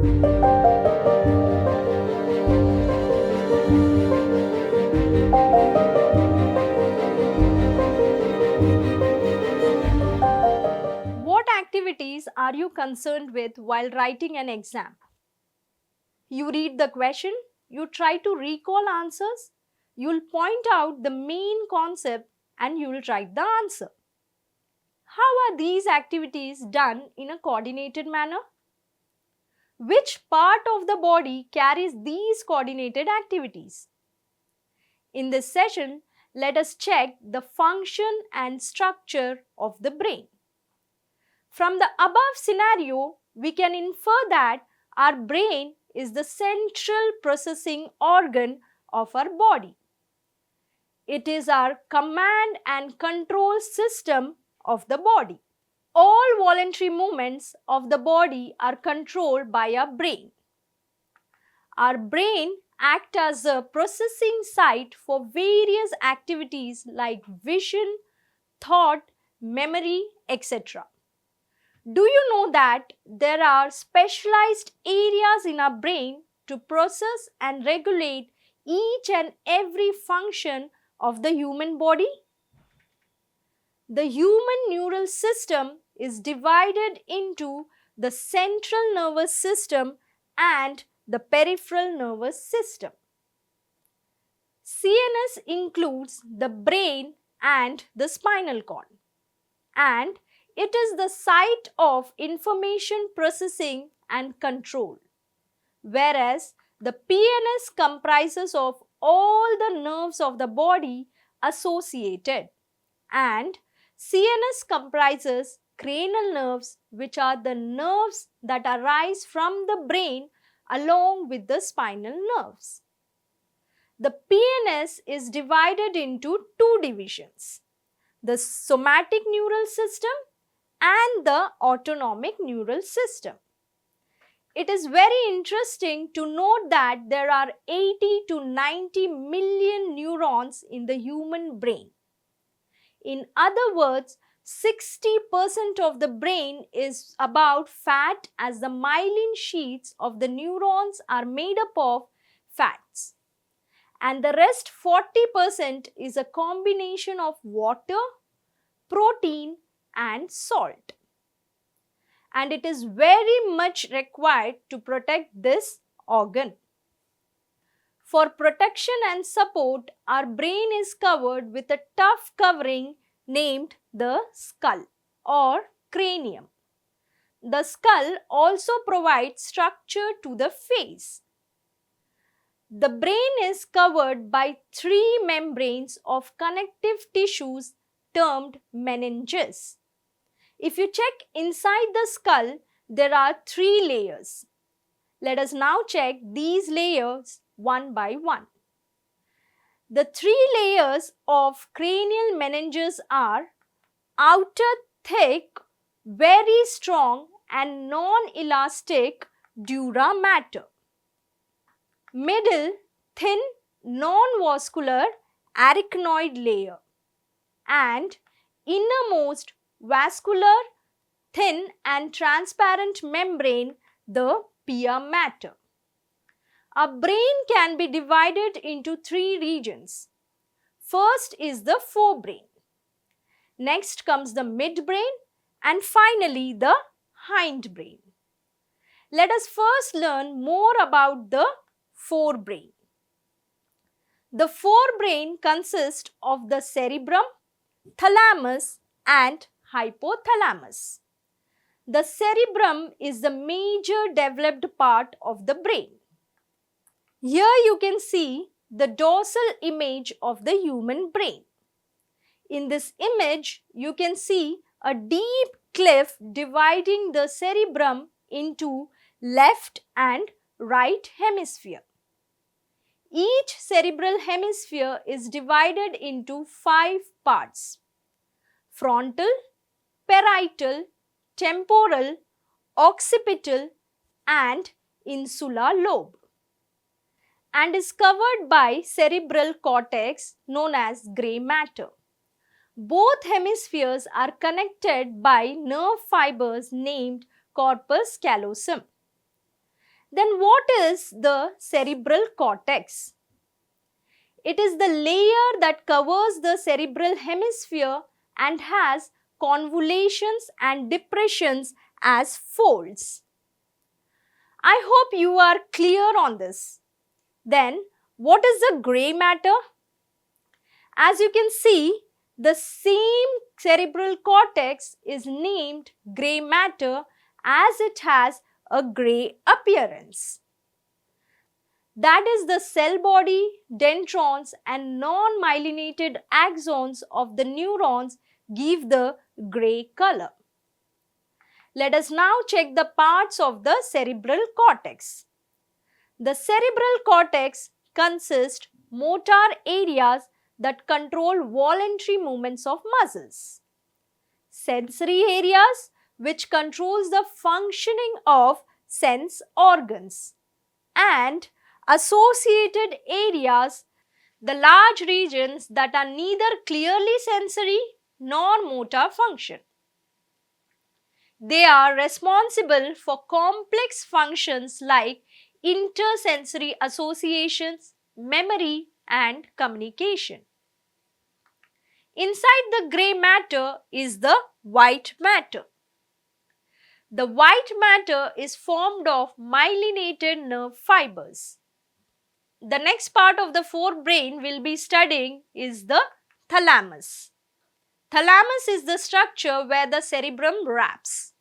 What activities are you concerned with while writing an exam? You read the question, you try to recall answers, you'll point out the main concept and you'll write the answer. How are these activities done in a coordinated manner? Which part of the body carries these coordinated activities? In this session, let us check the function and structure of the brain. From the above scenario, we can infer that our brain is the central processing organ of our body. It is our command and control system of the body. All voluntary movements of the body are controlled by our brain. Our brain acts as a processing site for various activities like vision, thought, memory, etc. Do you know that there are specialized areas in our brain to process and regulate each and every function of the human body? The human neural system is divided into the central nervous system and the peripheral nervous system. CNS includes the brain and the spinal cord, and it is the site of information processing and control, whereas the PNS comprises of all the nerves of the body associated, and CNS comprises cranial nerves, which are the nerves that arise from the brain along with the spinal nerves. The PNS is divided into two divisions: the somatic neural system and the autonomic neural system. It is very interesting to note that there are 80 to 90 million neurons in the human brain. In other words, 60% of the brain is about fat, as the myelin sheaths of the neurons are made up of fats. And the rest 40% is a combination of water, protein and salt. And it is very much required to protect this organ. For protection and support, our brain is covered with a tough covering named the skull or cranium. The skull also provides structure to the face. The brain is covered by three membranes of connective tissues termed meninges. If you check inside the skull, there are three layers. Let us now check these layers one by one. The three layers of cranial meninges are: outer thick, very strong and non-elastic dura mater; middle thin, non-vascular arachnoid layer; and innermost vascular, thin and transparent membrane, the pia mater. Our brain can be divided into three regions. First is the forebrain. Next comes the midbrain, and finally the hindbrain. Let us first learn more about the forebrain. The forebrain consists of the cerebrum, thalamus and hypothalamus. The cerebrum is the major developed part of the brain. Here you can see the dorsal image of the human brain. In this image, you can see a deep cleft dividing the cerebrum into left and right hemisphere. Each cerebral hemisphere is divided into 5 parts: frontal, parietal, temporal, occipital and insular lobe, and is covered by cerebral cortex known as grey matter. Both hemispheres are connected by nerve fibers named corpus callosum. Then what is the cerebral cortex? It is the layer that covers the cerebral hemisphere and has convolutions and depressions as folds. I hope you are clear on this. Then, what is the grey matter? As you can see, the same cerebral cortex is named grey matter as it has a grey appearance. That is, the cell body, dendrons and non-myelinated axons of the neurons give the grey color. Let us now check the parts of the cerebral cortex. The cerebral cortex consists motor areas that control voluntary movements of muscles, sensory areas which controls the functioning of sense organs, and associated areas, the large regions that are neither clearly sensory nor motor function. They are responsible for complex functions like intersensory associations, memory and communication. Inside the grey matter is the white matter. The white matter is formed of myelinated nerve fibers. The next part of the forebrain we'll be studying is the thalamus. Thalamus is the structure where the cerebrum wraps.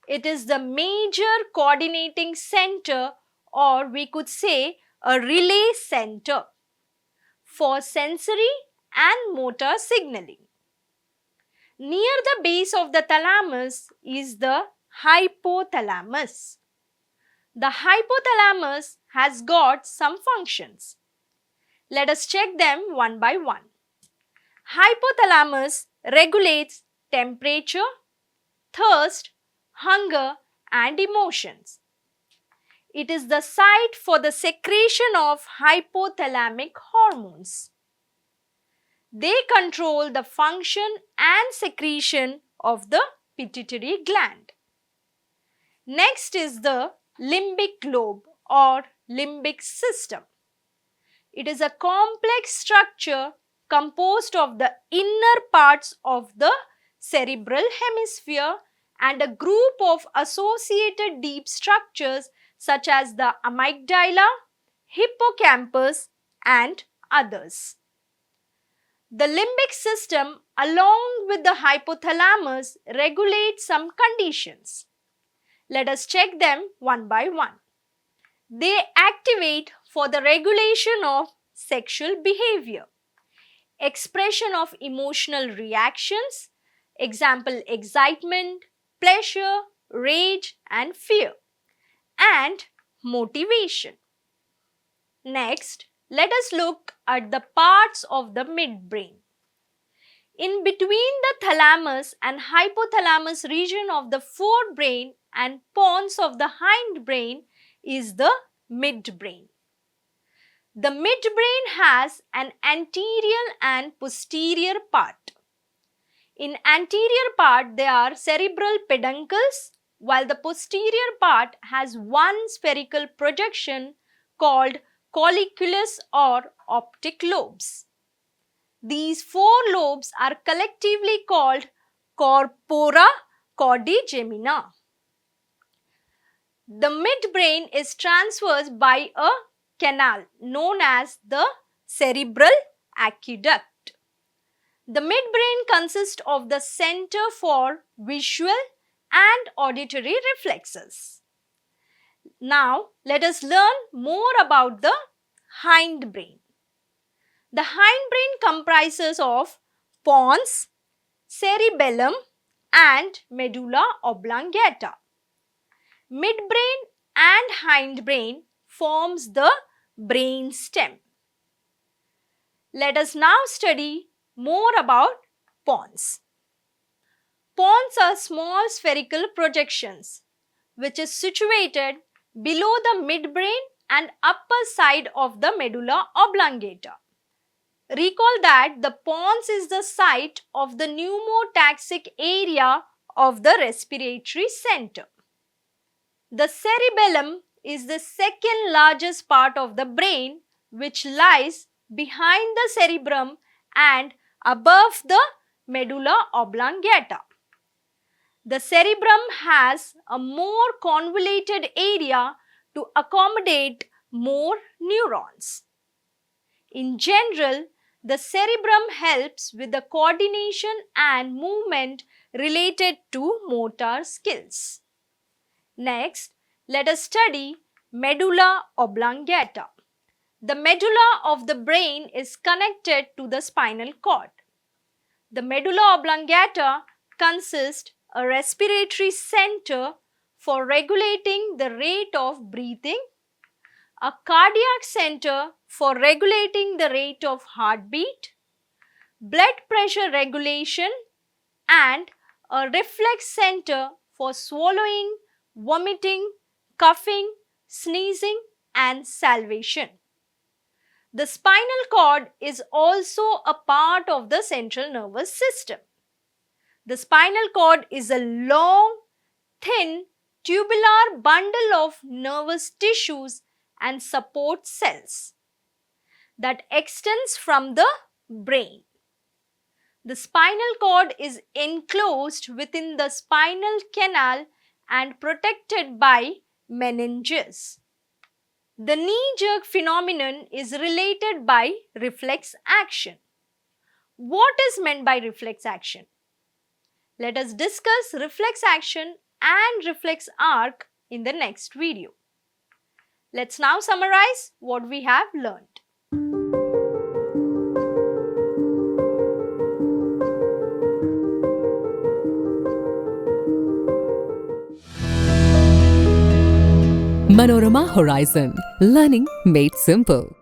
It is the major coordinating center, or we could say a relay center, for sensory and motor signaling. Near the base of the thalamus is the hypothalamus. The hypothalamus has got some functions. Let us check them one by one. Hypothalamus regulates temperature, thirst, hunger and emotions. It is the site for the secretion of hypothalamic hormones. They control the function and secretion of the pituitary gland. Next is the limbic lobe or limbic system. It is a complex structure composed of the inner parts of the cerebral hemisphere and a group of associated deep structures such as the amygdala, hippocampus and others. The limbic system along with the hypothalamus regulates some conditions. Let us check them one by one. They activate for the regulation of sexual behavior, expression of emotional reactions, example excitement, pleasure, rage and fear, and motivation. Next, let us look at the parts of the midbrain. In between the thalamus and hypothalamus region of the forebrain and pons of the hindbrain is the midbrain. The midbrain has an anterior and posterior part. In anterior part there are cerebral peduncles, while the posterior part has one spherical projection called colliculus or optic lobes. These four lobes are collectively called corpora cordigemina. The midbrain is traversed by a canal known as the cerebral aqueduct. The midbrain consists of the center for visual and auditory reflexes. Now, let us learn more about the hindbrain. The hindbrain comprises of pons, cerebellum and medulla oblongata. Midbrain and hindbrain forms the brain stem. Let us now study more about pons. Pons are small spherical projections which is situated below the midbrain and upper side of the medulla oblongata. Recall that the pons is the site of the pneumotaxic area of the respiratory center. The cerebellum is the second largest part of the brain, which lies behind the cerebrum and above the medulla oblongata. The cerebrum has a more convoluted area to accommodate more neurons. In general, the cerebrum helps with the coordination and movement related to motor skills. Next, let us study medulla oblongata. The medulla of the brain is connected to the spinal cord. The medulla oblongata consists a respiratory center for regulating the rate of breathing, a cardiac center for regulating the rate of heartbeat, blood pressure regulation, and a reflex center for swallowing, vomiting, coughing, sneezing, and salivation. The spinal cord is also a part of the central nervous system. The spinal cord is a long, thin, tubular bundle of nervous tissues and support cells that extends from the brain. The spinal cord is enclosed within the spinal canal and protected by meninges. The knee-jerk phenomenon is related by reflex action. What is meant by reflex action? Let us discuss reflex action and reflex arc in the next video. Let's now summarize what we have learned. Manorama Horizon. Learning made simple.